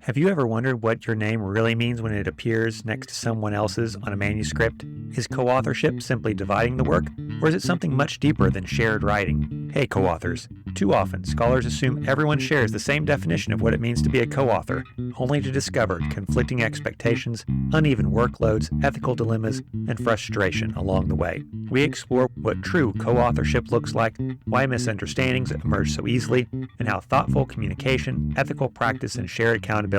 Have you ever wondered what your name really means when it appears next to someone else's on a manuscript? Is co-authorship simply dividing the work, or is it something much deeper than shared writing? Hey, co-authors. Too often, scholars assume everyone shares the same definition of what it means to be a co-author, only to discover conflicting expectations, uneven workloads, ethical dilemmas, and frustration along the way. We explore what true co-authorship looks like, why misunderstandings emerge so easily, and how thoughtful communication, ethical practice, and shared accountability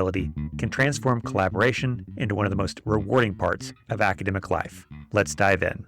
can transform collaboration into one of the most rewarding parts of academic life. Let's dive in.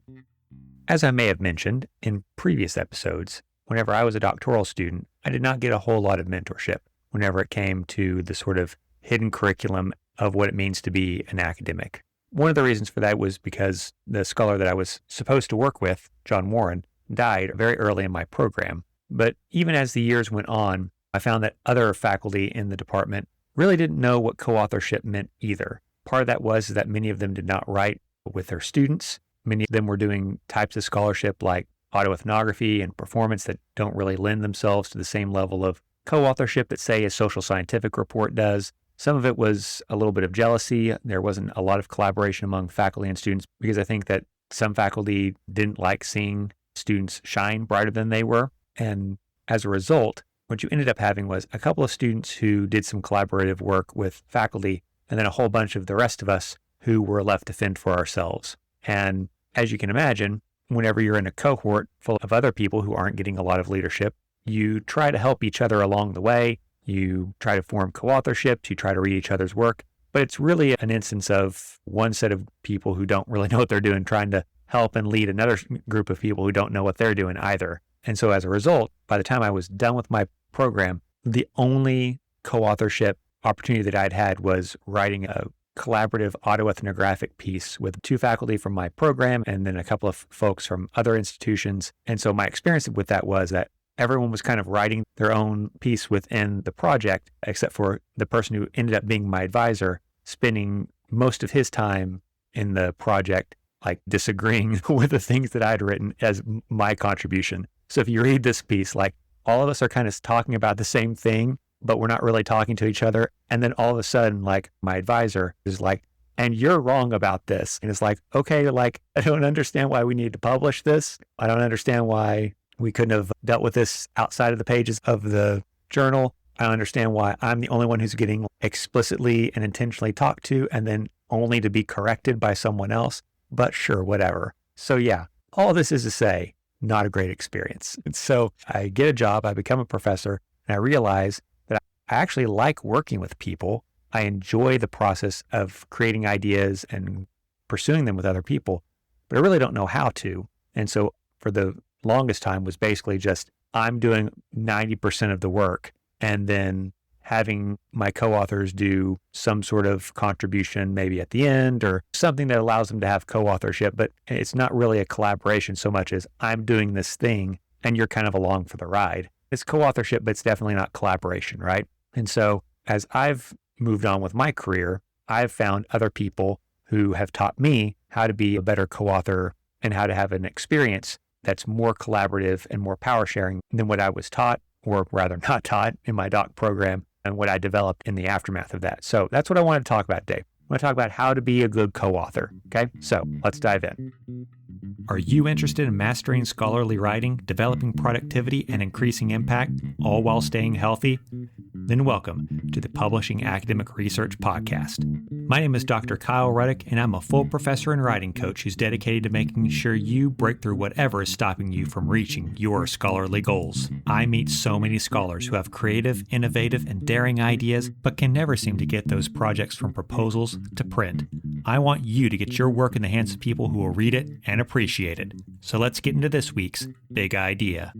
As I may have mentioned in previous episodes, whenever I was a doctoral student, I did not get a whole lot of mentorship whenever it came to the sort of hidden curriculum of what it means to be an academic. One of the reasons for that was because the scholar that I was supposed to work with, John Warren, died very early in my program. But even as the years went on, I found that other faculty in the department really didn't know what co-authorship meant either. Part of that was that many of them did not write with their students. Many of them were doing types of scholarship like autoethnography and performance that don't really lend themselves to the same level of co-authorship that, say, a social scientific report does. Some of it was a little bit of jealousy. There wasn't a lot of collaboration among faculty and students because I think that some faculty didn't like seeing students shine brighter than they were. And as a result, what you ended up having was a couple of students who did some collaborative work with faculty, and then a whole bunch of the rest of us who were left to fend for ourselves. And as you can imagine, whenever you're in a cohort full of other people who aren't getting a lot of leadership, you try to help each other along the way. You try to form co-authorships, you try to read each other's work, but it's really an instance of one set of people who don't really know what they're doing, trying to help and lead another group of people who don't know what they're doing either. And so as a result, by the time I was done with my program, the only co-authorship opportunity that I'd had was writing a collaborative autoethnographic piece with two faculty from my program and then a couple of folks from other institutions. And so my experience with that was that everyone was kind of writing their own piece within the project, except for the person who ended up being my advisor, spending most of his time in the project, like disagreeing with the things that I'd written as my contribution. So if you read this piece, like all of us are kind of talking about the same thing, but we're not really talking to each other. And then all of a sudden, like my advisor is like, and you're wrong about this. And it's like, okay, like, I don't understand why we need to publish this. I don't understand why we couldn't have dealt with this outside of the pages of the journal. I don't understand why I'm the only one who's getting explicitly and intentionally talked to and then only to be corrected by someone else. But sure, whatever. So yeah, all this is to say, not a great experience. And so I get a job, I become a professor, and I realize that I actually like working with people. I enjoy the process of creating ideas and pursuing them with other people, but I really don't know how to. And so for the longest time was basically just, I'm doing 90% of the work and then having my co-authors do some sort of contribution maybe at the end or something that allows them to have co-authorship, but it's not really a collaboration so much as I'm doing this thing and you're kind of along for the ride. It's co-authorship, but it's definitely not collaboration, right? And so as I've moved on with my career, I've found other people who have taught me how to be a better co-author and how to have an experience that's more collaborative and more power sharing than what I was taught, or rather not taught in my doc program and what I developed in the aftermath of that. So that's what I want to talk about today. I want to talk about how to be a good co-author. Okay, so let's dive in. Are you interested in mastering scholarly writing, developing productivity, and increasing impact, all while staying healthy? Then welcome to the Publishing Academic Research Podcast. My name is Dr. Kyle Ruddick, and I'm a full professor and writing coach who's dedicated to making sure you break through whatever is stopping you from reaching your scholarly goals. I meet so many scholars who have creative, innovative, and daring ideas, but can never seem to get those projects from proposals to print. I want you to get your work in the hands of people who will read it and appreciate it. So let's get into this week's big idea.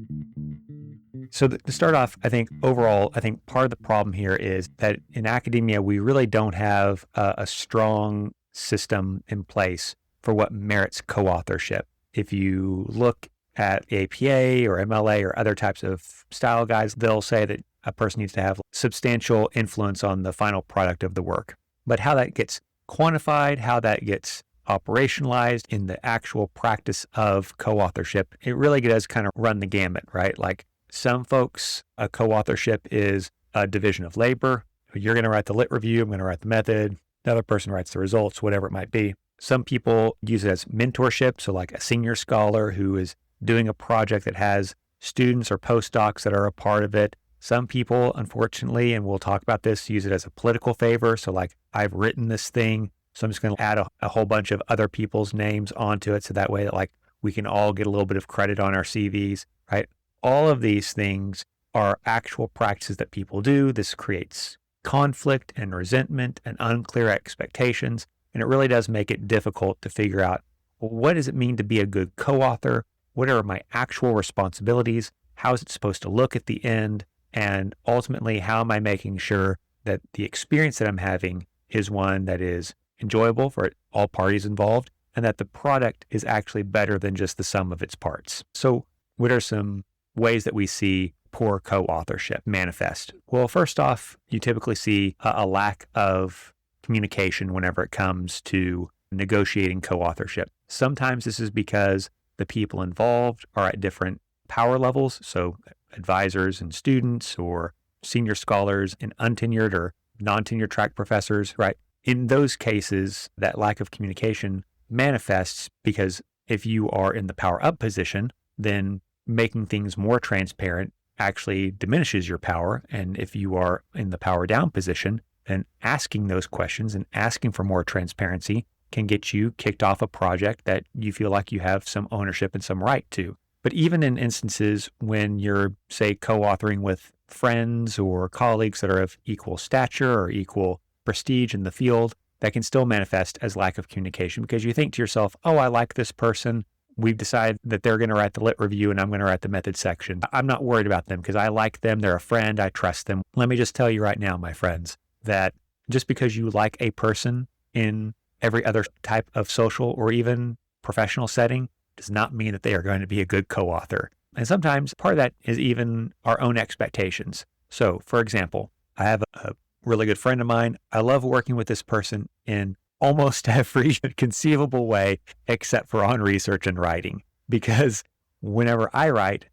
So to start off, I think overall, part of the problem here is that in academia, we really don't have a strong system in place for what merits co-authorship. If you look at APA or MLA or other types of style guides, they'll say that a person needs to have substantial influence on the final product of the work. But how that gets quantified, how that gets operationalized in the actual practice of co-authorship, it really does kind of run the gamut, right? Like some folks, a co-authorship is a division of labor. You're going to write the lit review. I'm going to write the method. The other person writes the results, whatever it might be. Some people use it as mentorship. So like a senior scholar who is doing a project that has students or postdocs that are a part of it. Some people, unfortunately, and we'll talk about this, use it as a political favor. So like, I've written this thing, so I'm just going to add a whole bunch of other people's names onto it. So that way that like we can all get a little bit of credit on our CVs, right? All of these things are actual practices that people do. This creates conflict and resentment and unclear expectations. And it really does make it difficult to figure out, well, what does it mean to be a good co-author? What are my actual responsibilities? How is it supposed to look at the end? And ultimately, how am I making sure that the experience that I'm having is one that is enjoyable for all parties involved, and that the product is actually better than just the sum of its parts? So what are some ways that we see poor co-authorship manifest? Well, first off, you typically see a lack of communication whenever it comes to negotiating co-authorship. Sometimes this is because the people involved are at different power levels. So advisors and students, or senior scholars and untenured or non-tenured track professors, right? In those cases, that lack of communication manifests because if you are in the power up position, then making things more transparent actually diminishes your power. And if you are in the power down position, then asking those questions and asking for more transparency can get you kicked off a project that you feel like you have some ownership and some right to. But even in instances when you're, say, co-authoring with friends or colleagues that are of equal stature or equal prestige in the field, that can still manifest as lack of communication because you think to yourself, oh, I like this person. We've decided that they're going to write the lit review and I'm going to write the method section. I'm not worried about them because I like them. They're a friend. I trust them. Let me just tell you right now, my friends, that just because you like a person in every other type of social or even professional setting does not mean that they are going to be a good co-author. And sometimes part of that is even our own expectations. So for example, I have a really good friend of mine. I love working with this person in almost every conceivable way, except for on research and writing, because whenever I write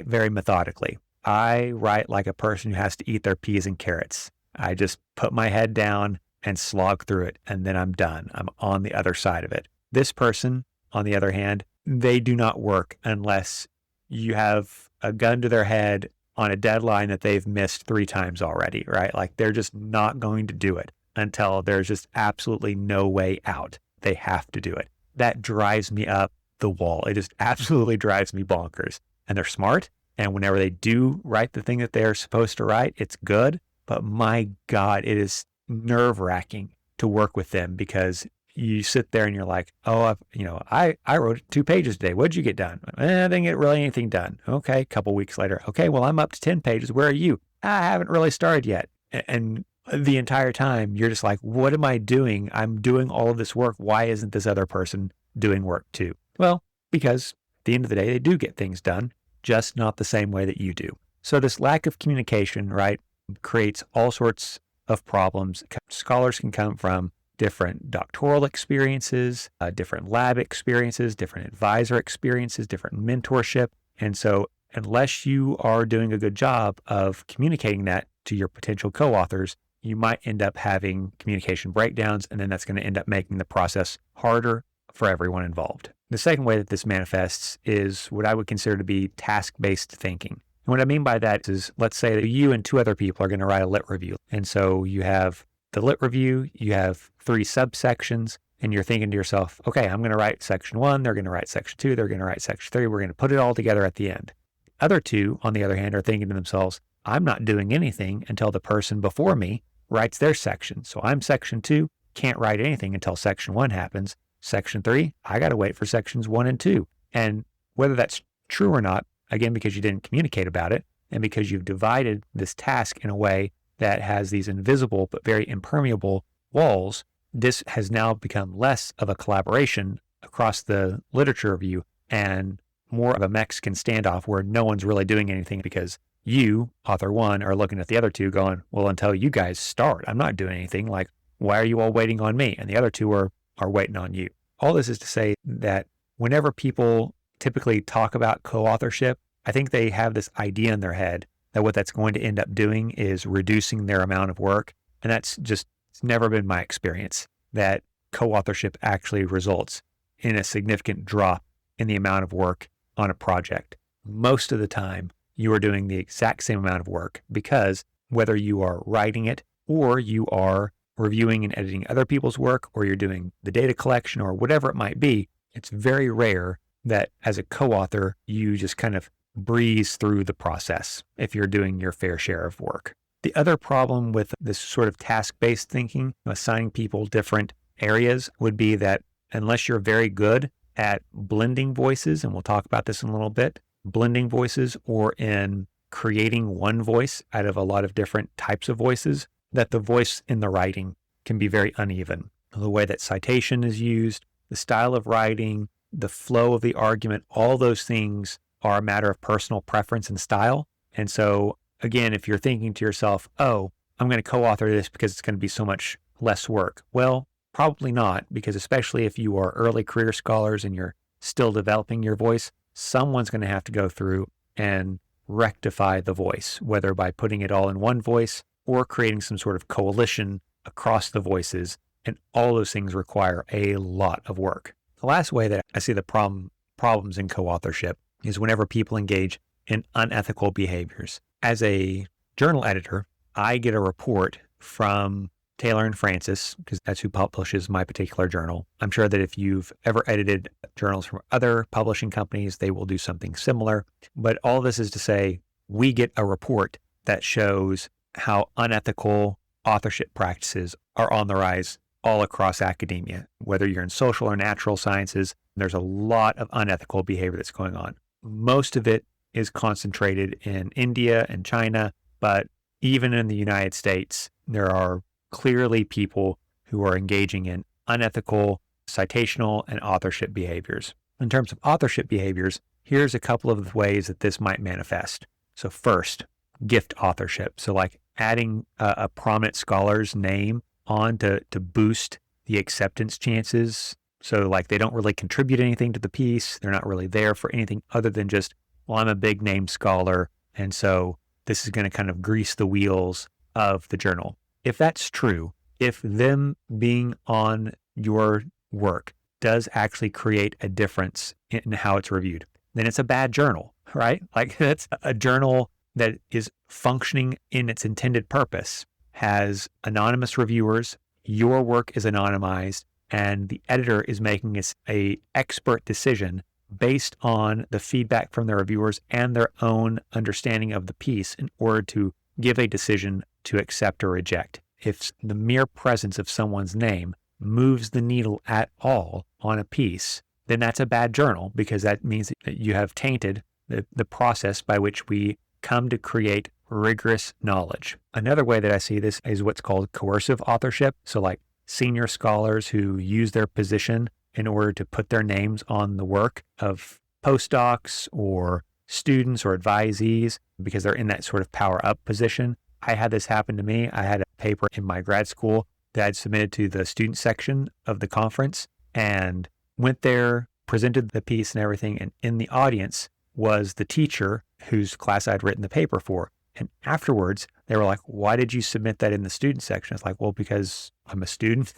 very methodically. I write like a person who has to eat their peas and carrots. I just put my head down and slog through it, and then I'm done. I'm on the other side of it. This person, on the other hand, they do not work unless you have a gun to their head on a deadline that they've missed 3 times already, right? Like they're just not going to do it until there's just absolutely no way out. They have to do it. That drives me up the wall. It just absolutely drives me bonkers. And they're smart. And whenever they do write the thing that they're supposed to write, it's good. But my God, it is nerve-wracking to work with them because you sit there and you're like, oh, I wrote 2 pages today. What'd you get done? I didn't get really anything done. Okay, a couple weeks later. Okay, well, I'm up to 10 pages. Where are you? I haven't really started yet. And the entire time, you're just like, what am I doing? I'm doing all of this work. Why isn't this other person doing work too? Well, because at the end of the day, they do get things done, just not the same way that you do. So this lack of communication, right, creates all sorts of problems. Scholars can come from different doctoral experiences, different lab experiences, different advisor experiences, different mentorship. And so unless you are doing a good job of communicating that to your potential co-authors, you might end up having communication breakdowns, and then that's going to end up making the process harder for everyone involved. The second way that this manifests is what I would consider to be task-based thinking. And what I mean by that is, let's say that you and 2 other people are going to write a lit review. And so you have the lit review, you have 3 subsections, and you're thinking to yourself, okay, I'm going to write section 1, they're going to write section 2, they're going to write section 3, we're going to put it all together at the end. Other 2, on the other hand, are thinking to themselves, I'm not doing anything until the person before me writes their section. So I'm section 2, can't write anything until section 1 happens. Section 3, I got to wait for sections 1 and 2. And whether that's true or not, again, because you didn't communicate about it, and because you've divided this task in a way that has these invisible but very impermeable walls, this has now become less of a collaboration across the literature review and more of a Mexican standoff where no one's really doing anything because you, author 1, are looking at the other 2 going, well, until you guys start, I'm not doing anything. Like, why are you all waiting on me? And the other 2 are waiting on you. All this is to say that whenever people typically talk about co-authorship, I think they have this idea in their head that what that's going to end up doing is reducing their amount of work. And that's just, it's never been my experience that co-authorship actually results in a significant drop in the amount of work on a project. Most of the time, you are doing the exact same amount of work because whether you are writing it or you are reviewing and editing other people's work or you're doing the data collection or whatever it might be, it's very rare that as a co-author, you just kind of breeze through the process if you're doing your fair share of work. The other problem with this sort of task-based thinking, assigning people different areas, would be that unless you're very good at blending voices, and we'll talk about this in a little bit, blending voices or in creating one voice out of a lot of different types of voices, that the voice in the writing can be very uneven. The way that citation is used, the style of writing, the flow of the argument, all those things are a matter of personal preference and style. And so again, if you're thinking to yourself, oh, I'm going to co-author this because it's going to be so much less work. Well, probably not, because especially if you are early career scholars and you're still developing your voice, someone's going to have to go through and rectify the voice, whether by putting it all in one voice or creating some sort of coalition across the voices. And all those things require a lot of work. The last way that I see the problems in co-authorship is whenever people engage in unethical behaviors. As a journal editor, I get a report from Taylor and Francis, because that's who publishes my particular journal. I'm sure that if you've ever edited journals from other publishing companies, they will do something similar. But all this is to say, we get a report that shows how unethical authorship practices are on the rise all across academia. Whether you're in social or natural sciences, there's a lot of unethical behavior that's going on. Most of it is concentrated in India and China, but even in the United States, there are clearly people who are engaging in unethical citational and authorship behaviors. In terms of authorship behaviors, here's a couple of the ways that this might manifest. So first, gift authorship. So like adding a prominent scholar's name on to boost the acceptance chances. So like they don't really contribute anything to the piece. They're not really there for anything other than just, well, I'm a big name scholar, and so this is going to kind of grease the wheels of the journal. If that's true, if them being on your work does actually create a difference in how it's reviewed, then it's a bad journal, right? Like that's a journal that is functioning in its intended purpose, has anonymous reviewers, your work is anonymized, and the editor is making a expert decision based on the feedback from the reviewers and their own understanding of the piece in order to give a decision to accept or reject. If the mere presence of someone's name moves the needle at all on a piece, then that's a bad journal, because that means that you have tainted the process by which we come to create rigorous knowledge. Another way that I see this is what's called coercive authorship. So like senior scholars who use their position in order to put their names on the work of postdocs or students or advisees because they're in that sort of power up position. I had this happen to me. I had a paper in my grad school that I'd submitted to the student section of the conference and went there, presented the piece and everything. And in the audience was the teacher whose class I'd written the paper for. And afterwards, they were like, why did you submit that in the student section? I was like, well, because I'm a student.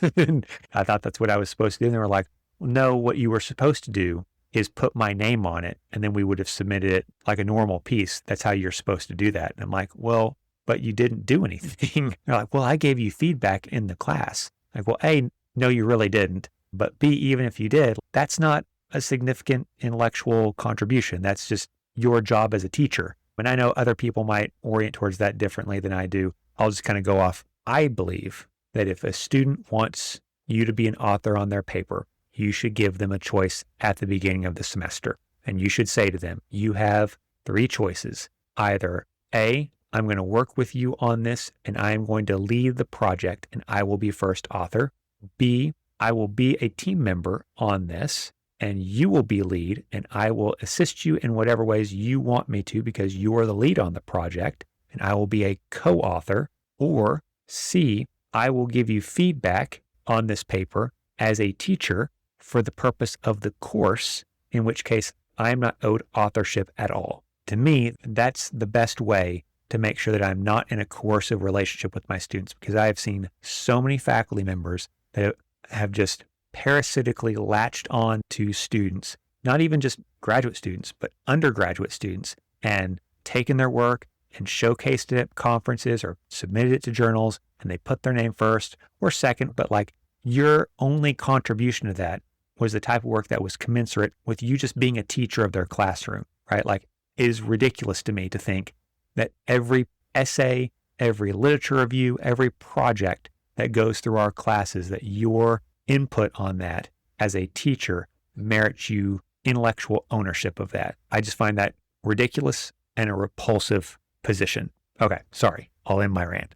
I thought that's what I was supposed to do. And they were like, no, what you were supposed to do is put my name on it, and then we would have submitted it like a normal piece. That's how you're supposed to do that. And I'm like, well, but you didn't do anything. They're like, well, I gave you feedback in the class. Like, well, A, no, you really didn't. But B, even if you did, that's not a significant intellectual contribution. That's just your job as a teacher. And I know other people might orient towards that differently than I do. I'll just kind of go off. I believe that if a student wants you to be an author on their paper, you should give them a choice at the beginning of the semester. And you should say to them, you have 3 choices. Either A, I'm going to work with you on this and I am going to lead the project and I will be first author. B, I will be a team member on this and you will be lead and I will assist you in whatever ways you want me to because you are the lead on the project and I will be a co-author. Or C, I will give you feedback on this paper as a teacher for the purpose of the course, in which case I'm not owed authorship at all. To me, that's the best way to make sure that I'm not in a coercive relationship with my students, because I have seen so many faculty members that have just parasitically latched on to students, not even just graduate students, but undergraduate students, and taken their work and showcased it at conferences or submitted it to journals, and they put their name first or second, but like your only contribution to that was the type of work that was commensurate with you just being a teacher of their classroom, right? Like, it is ridiculous to me to think that every essay, every literature review, every project that goes through our classes, that your input on that as a teacher merits you intellectual ownership of that. I just find that ridiculous and a repulsive position. Okay, sorry, I'll end my rant.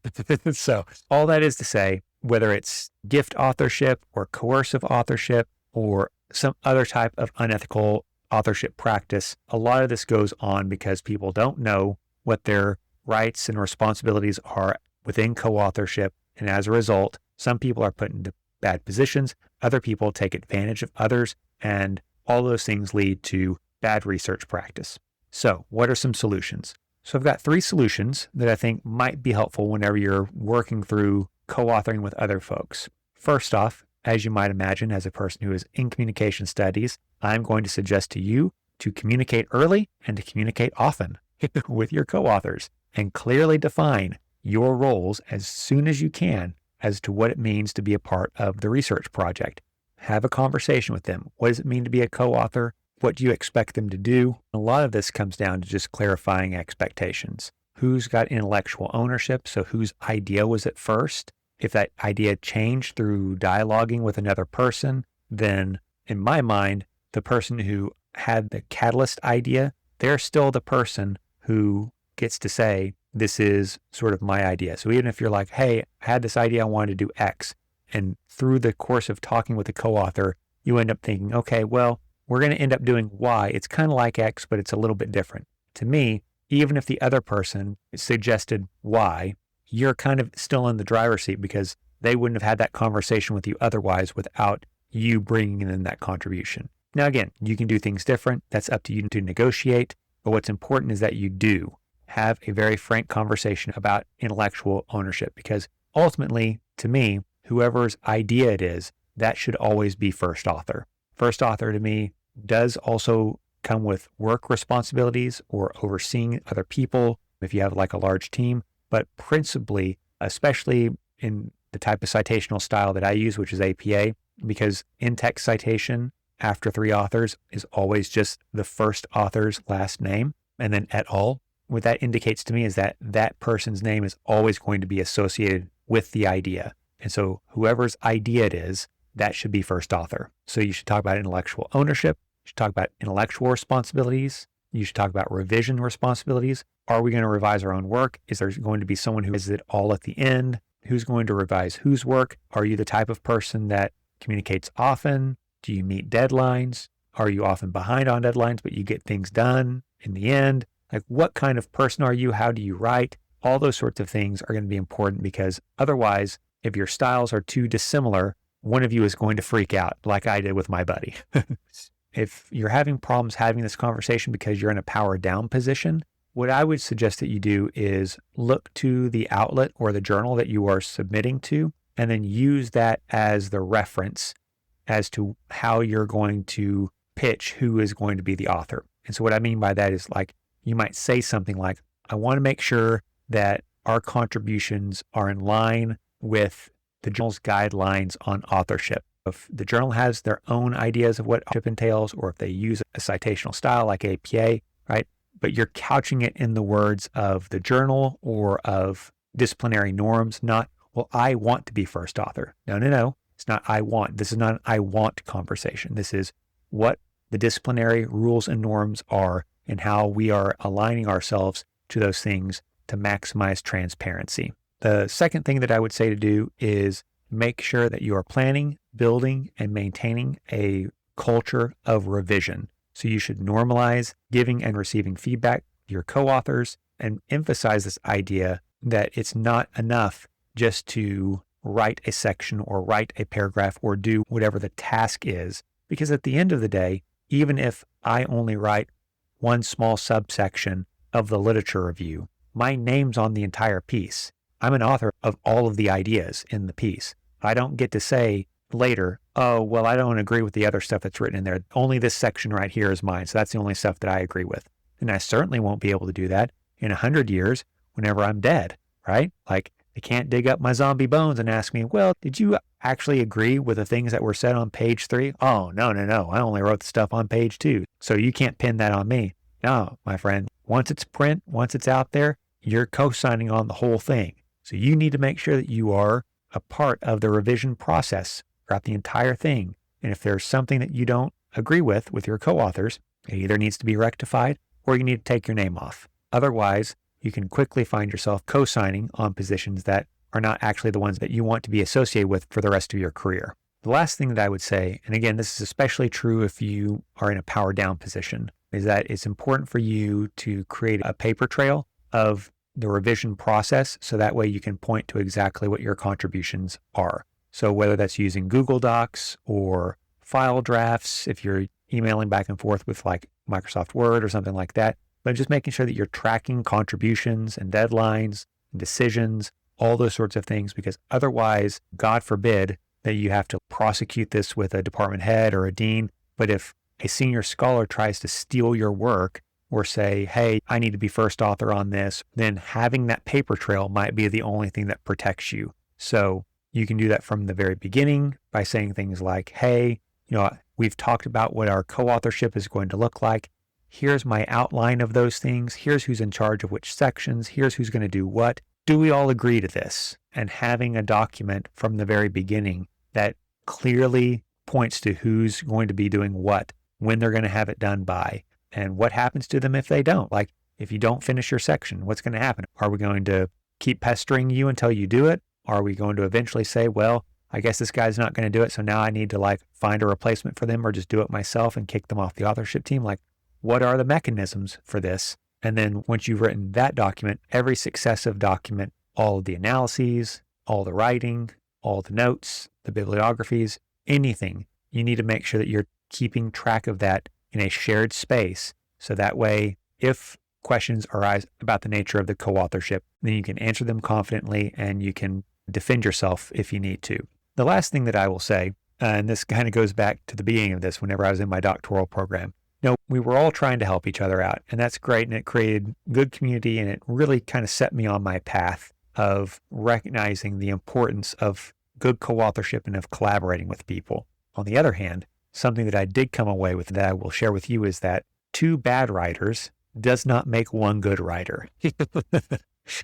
So all that is to say, whether it's gift authorship or coercive authorship or some other type of unethical authorship practice, a lot of this goes on because people don't know what their rights and responsibilities are within co-authorship. And as a result, some people are put into bad positions, other people take advantage of others, and all those things lead to bad research practice. So what are some solutions? So I've got 3 solutions that I think might be helpful whenever you're working through co-authoring with other folks. First off, as you might imagine, as a person who is in communication studies, I'm going to suggest to you to communicate early and to communicate often with your co-authors and clearly define your roles as soon as you can as to what it means to be a part of the research project. Have a conversation with them. What does it mean to be a co-author? What do you expect them to do? A lot of this comes down to just clarifying expectations. Who's got intellectual ownership? So whose idea was it first? If that idea changed through dialoguing with another person, then in my mind, the person who had the catalyst idea, they're still the person who gets to say, this is sort of my idea. So even if you're like, hey, I had this idea, I wanted to do X, and through the course of talking with the co-author, you end up thinking, okay, well, we're going to end up doing Y. It's kind of like X, but it's a little bit different. To me, even if the other person suggested Y, you're kind of still in the driver's seat because they wouldn't have had that conversation with you otherwise without you bringing in that contribution. Now, again, you can do things different. That's up to you to negotiate. But what's important is that you do have a very frank conversation about intellectual ownership, because ultimately, to me, whoever's idea it is, that should always be first author. First author to me does also come with work responsibilities or overseeing other people if you have like a large team, but principally, especially in the type of citational style that I use, which is APA, because in-text citation after 3 authors is always just the first author's last name and then et al. What that indicates to me is that that person's name is always going to be associated with the idea. And so whoever's idea it is, that should be first author. So you should talk about intellectual ownership. You should talk about intellectual responsibilities. You should talk about revision responsibilities. Are we going to revise our own work? Is there going to be someone who is it all at the end? Who's going to revise whose work? Are you the type of person that communicates often? Do you meet deadlines? Are you often behind on deadlines, but you get things done in the end? Like, what kind of person are you? How do you write? All those sorts of things are going to be important, because otherwise, if your styles are too dissimilar, one of you is going to freak out like I did with my buddy. If you're having problems having this conversation because you're in a power down position, what I would suggest that you do is look to the outlet or the journal that you are submitting to, and then use that as the reference as to how you're going to pitch who is going to be the author. And so what I mean by that is, like, you might say something like, I want to make sure that our contributions are in line with the journal's guidelines on authorship. If the journal has their own ideas of what authorship entails, or if they use a citational style like APA, right? But you're couching it in the words of the journal or of disciplinary norms, not, well, I want to be first author. No. It's not I want. This is not an I want conversation. This is what the disciplinary rules and norms are and how we are aligning ourselves to those things to maximize transparency. The second thing that I would say to do is make sure that you are planning, building, and maintaining a culture of revision. So you should normalize giving and receiving feedback to your co-authors and emphasize this idea that it's not enough just to write a section or write a paragraph or do whatever the task is. Because at the end of the day, even if I only write one small subsection of the literature review, my name's on the entire piece. I'm an author of all of the ideas in the piece. I don't get to say later, oh, well, I don't agree with the other stuff that's written in there. Only this section right here is mine. So that's the only stuff that I agree with. And I certainly won't be able to do that in 100 years whenever I'm dead, right? Like, they can't dig up my zombie bones and ask me, well, did you actually agree with the things that were said on page 3? Oh, no. I only wrote the stuff on page 2. So you can't pin that on me. No, my friend, once it's print, once it's out there, you're co-signing on the whole thing. So you need to make sure that you are a part of the revision process throughout the entire thing. And if there's something that you don't agree with your co-authors, it either needs to be rectified or you need to take your name off. Otherwise, you can quickly find yourself co-signing on positions that are not actually the ones that you want to be associated with for the rest of your career. The last thing that I would say, and again, this is especially true if you are in a power down position, is that it's important for you to create a paper trail of the revision process so that way you can point to exactly what your contributions are. So whether that's using Google Docs or file drafts, if you're emailing back and forth with like Microsoft Word or something like that, but just making sure that you're tracking contributions and deadlines and decisions, all those sorts of things, because otherwise, God forbid that you have to prosecute this with a department head or a dean. But if a senior scholar tries to steal your work or say, hey, I need to be first author on this, then having that paper trail might be the only thing that protects you. So you can do that from the very beginning by saying things like, hey, we've talked about what our co-authorship is going to look like. Here's my outline of those things. Here's who's in charge of which sections. Here's who's going to do what. Do we all agree to this? And having a document from the very beginning that clearly points to who's going to be doing what, when they're going to have it done by, and what happens to them if they don't. Like, if you don't finish your section, what's going to happen? Are we going to keep pestering you until you do it? Are we going to eventually say, well, I guess this guy's not going to do it, so now I need to find a replacement for them or just do it myself and kick them off the authorship team? What are the mechanisms for this? And then once you've written that document, every successive document, all of the analyses, all the writing, all the notes, the bibliographies, anything, you need to make sure that you're keeping track of that in a shared space. So that way, if questions arise about the nature of the co-authorship, then you can answer them confidently and you can defend yourself if you need to. The last thing that I will say, and this kind of goes back to the beginning of this, whenever I was in my doctoral program, we were all trying to help each other out, and that's great, and it created good community, and it really kind of set me on my path of recognizing the importance of good co-authorship and of collaborating with people. On the other hand, something that I did come away with that I will share with you is that 2 bad writers does not make 1 good writer,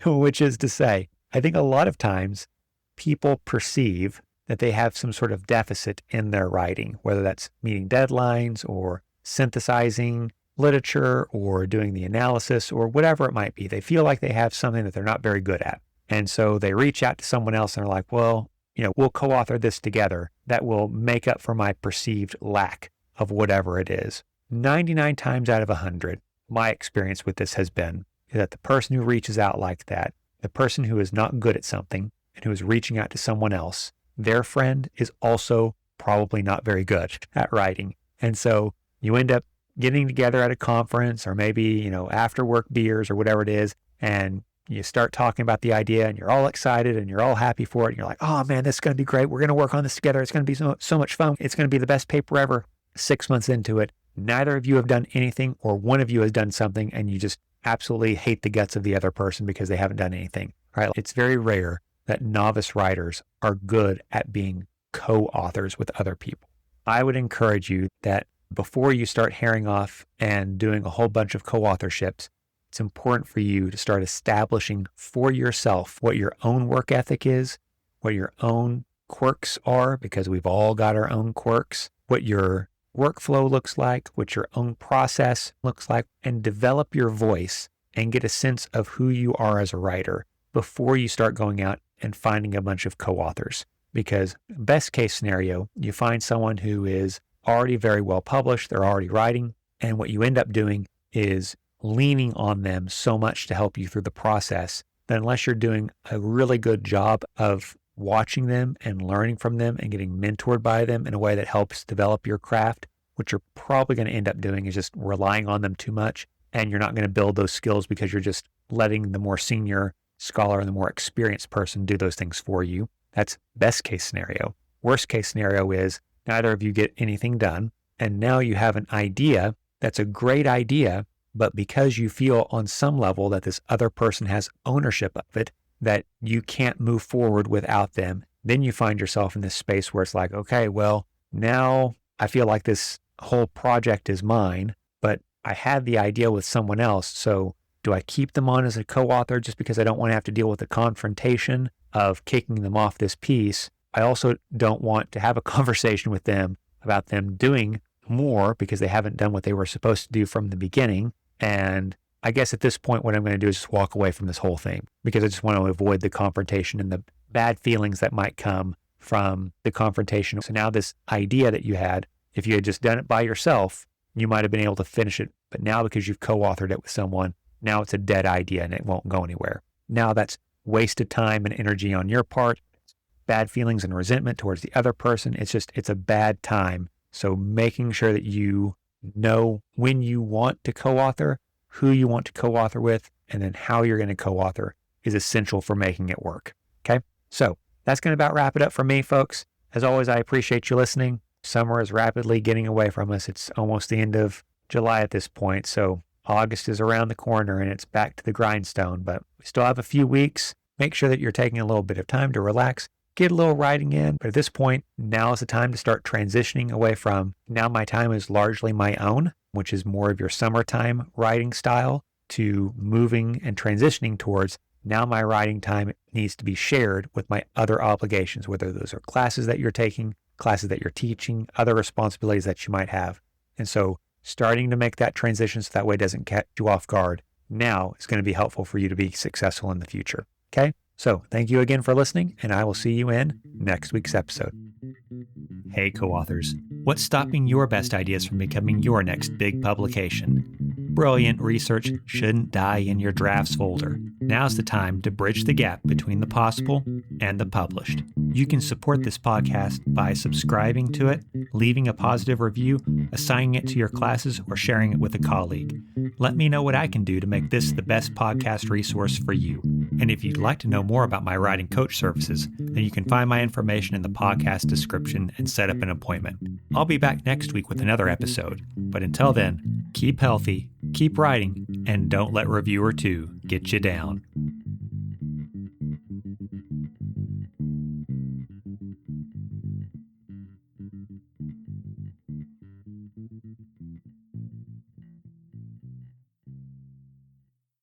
which is to say, I think a lot of times people perceive that they have some sort of deficit in their writing, whether that's meeting deadlines or synthesizing literature or doing the analysis or whatever it might be. They feel like they have something that they're not very good at. And so they reach out to someone else and are like, well, we'll co-author this together. That will make up for my perceived lack of whatever it is. 99 times out of 100, my experience with this has been that the person who reaches out like that, the person who is not good at something and who is reaching out to someone else, their friend is also probably not very good at writing. And so you end up getting together at a conference or maybe, after work beers or whatever it is, and you start talking about the idea and you're all excited and you're all happy for it. And you're like, oh man, this is going to be great. We're going to work on this together. It's going to be so much fun. It's going to be the best paper ever. 6 months into it, neither of you have done anything, or one of you has done something and you just absolutely hate the guts of the other person because they haven't done anything. Right? It's very rare that novice writers are good at being co-authors with other people. I would encourage you that before you start herring off and doing a whole bunch of co-authorships, it's important for you to start establishing for yourself what your own work ethic is, what your own quirks are, because we've all got our own quirks, what your workflow looks like, what your own process looks like, and develop your voice and get a sense of who you are as a writer before you start going out and finding a bunch of co-authors. Because best case scenario, you find someone who is already very well published, they're already writing, and what you end up doing is leaning on them so much to help you through the process that unless you're doing a really good job of watching them and learning from them and getting mentored by them in a way that helps develop your craft, what you're probably going to end up doing is just relying on them too much, and you're not going to build those skills because you're just letting the more senior scholar and the more experienced person do those things for you. That's best case scenario. Worst case scenario is neither of you get anything done. And now you have an idea that's a great idea, but because you feel on some level that this other person has ownership of it, that you can't move forward without them, then you find yourself in this space where it's like, okay, well, now I feel like this whole project is mine, but I had the idea with someone else. So do I keep them on as a co-author just because I don't want to have to deal with the confrontation of kicking them off this piece? I also don't want to have a conversation with them about them doing more because they haven't done what they were supposed to do from the beginning. And I guess at this point, what I'm going to do is just walk away from this whole thing because I just want to avoid the confrontation and the bad feelings that might come from the confrontation. So now this idea that you had, if you had just done it by yourself, you might have been able to finish it. But now because you've co-authored it with someone, now it's a dead idea and it won't go anywhere. Now that's wasted time and energy on your part, bad feelings and resentment towards the other person. It's a bad time. So making sure that you know when you want to co-author, who you want to co-author with, and then how you're going to co-author is essential for making it work. Okay. So that's going to about wrap it up for me, folks. As always, I appreciate you listening. Summer is rapidly getting away from us. It's almost the end of July at this point. So August is around the corner and it's back to the grindstone, but we still have a few weeks. Make sure that you're taking a little bit of time to relax, get a little writing in. But at this point, now is the time to start transitioning away from now my time is largely my own, which is more of your summertime writing style, to moving and transitioning towards now my writing time needs to be shared with my other obligations, whether those are classes that you're taking, classes that you're teaching, other responsibilities that you might have. And so starting to make that transition so that way it doesn't catch you off guard now is going to be helpful for you to be successful in the future. Okay? So thank you again for listening, and I will see you in next week's episode. Hey, co-authors. What's stopping your best ideas from becoming your next big publication? Brilliant research shouldn't die in your drafts folder. Now's the time to bridge the gap between the possible and the published. You can support this podcast by subscribing to it, leaving a positive review, assigning it to your classes, or sharing it with a colleague. Let me know what I can do to make this the best podcast resource for you. And if you'd like to know more about my writing coach services, then you can find my information in the podcast description and set up an appointment. I'll be back next week with another episode. But until then, keep healthy, keep writing, and don't let reviewer 2 get you down.